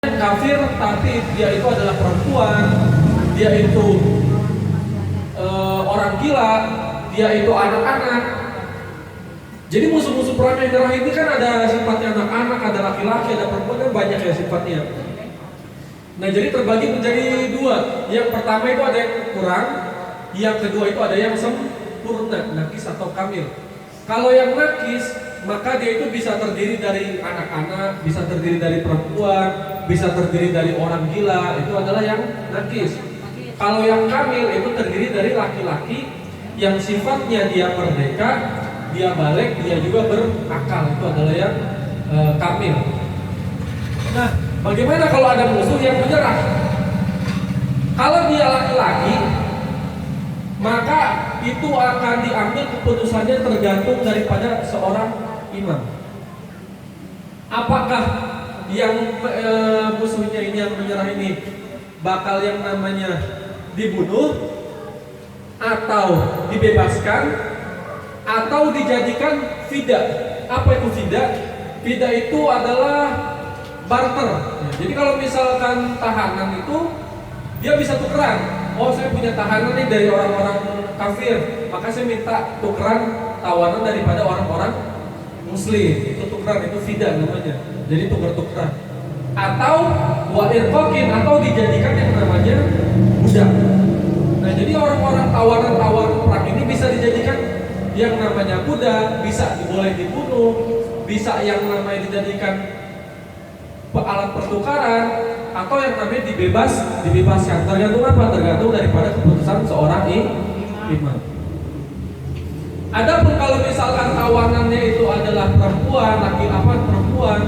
kafir tapi dia itu adalah perempuan, dia itu orang gila, dia itu anak-anak. Jadi musuh-musuh perang yang darah ini kan ada sifatnya anak-anak, ada laki-laki, ada perempuan, kan banyak ya sifatnya. Nah jadi terbagi menjadi dua. Yang pertama itu ada yang kurang, yang kedua itu ada yang sempurna, nakis atau kamil. Kalau yang nakis, maka dia itu bisa terdiri dari anak-anak, bisa terdiri dari perempuan, bisa terdiri dari orang gila, itu adalah yang nakis. Kalau yang kamil itu terdiri dari laki-laki yang sifatnya dia merdeka, dia balik, dia juga berakal, itu adalah yang kamil. Nah, bagaimana kalau ada musuh yang menyerah? Kalau dia laki-laki, maka itu akan diambil keputusannya tergantung daripada seorang imam. Apakah yang musuhnya ini yang menyerah ini bakal yang namanya dibunuh, atau dibebaskan, atau dijadikan fida? Apa itu fida? Fida itu adalah barter. Jadi kalau misalkan tahanan itu dia bisa tukeran. Oh, saya punya tahanan nih dari orang-orang kafir, maka saya minta tukeran tawanan daripada orang-orang muslim. Itu tukeran, itu fida namanya. Jadi tuker-tukeran. Atau wa'irqaqin, atau dijadikan yang namanya budak. Nah, jadi orang-orang tawanan-tawanan perang ini bisa dijadikan yang namanya budak, bisa boleh dibunuh, bisa yang namanya dijadikan alat pertukaran, atau yang namanya dibebaskan. Tergantung apa? Tergantung daripada keputusan seorang imam. Adapun kalau misalkan tawanannya itu adalah perempuan, perempuan,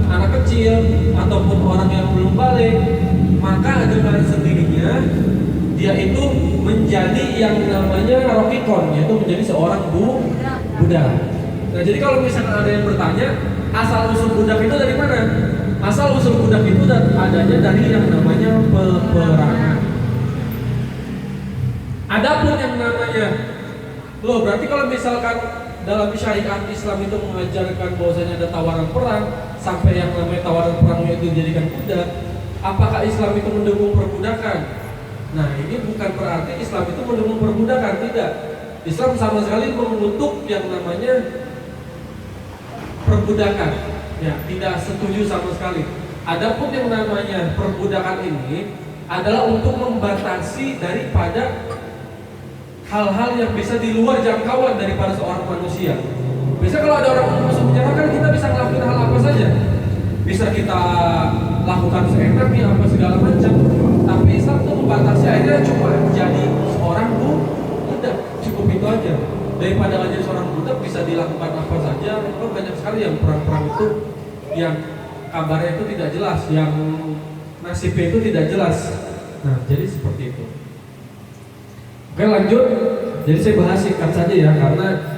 anak kecil, ataupun orang yang belum balik, maka dengan sendirinya dia itu menjadi yang namanya rokikon, yaitu menjadi seorang budak. Nah, jadi kalau misalkan ada yang bertanya, asal usul budak itu dari mana? Asal usul budak itu adanya dari yang namanya peperangan. Adapun yang namanya, berarti kalau misalkan dalam syariat Islam itu mengajarkan bahwasanya ada tawaran perang, sampai yang namanya tawaran perang itu dijadikan budak, apakah Islam itu mendukung perbudakan? Nah, ini bukan berarti Islam itu mendukung perbudakan, tidak. Islam sama sekali mengutuk yang namanya perbudakan. Ya, tidak setuju sama sekali. Adapun yang namanya perbudakan ini adalah untuk membatasi daripada hal-hal yang bisa di luar jangkauan daripada seorang manusia. Biasanya kalau ada orang musuh menyerang kan kita bisa melakukan hal apa saja. Bisa kita lakukan seenaknya apa segala macam. Tapi Islam itu membatasi, akhirnya cuma jadi seorang budak, cukup itu aja. Daripada jadi seorang budak bisa dilakukan apa saja. Kan banyak sekali yang perang-perang itu yang kabarnya itu tidak jelas, yang nasibnya itu tidak jelas. Nah, jadi seperti itu. Oke, lanjut. Jadi saya bahas singkat saja ya, karena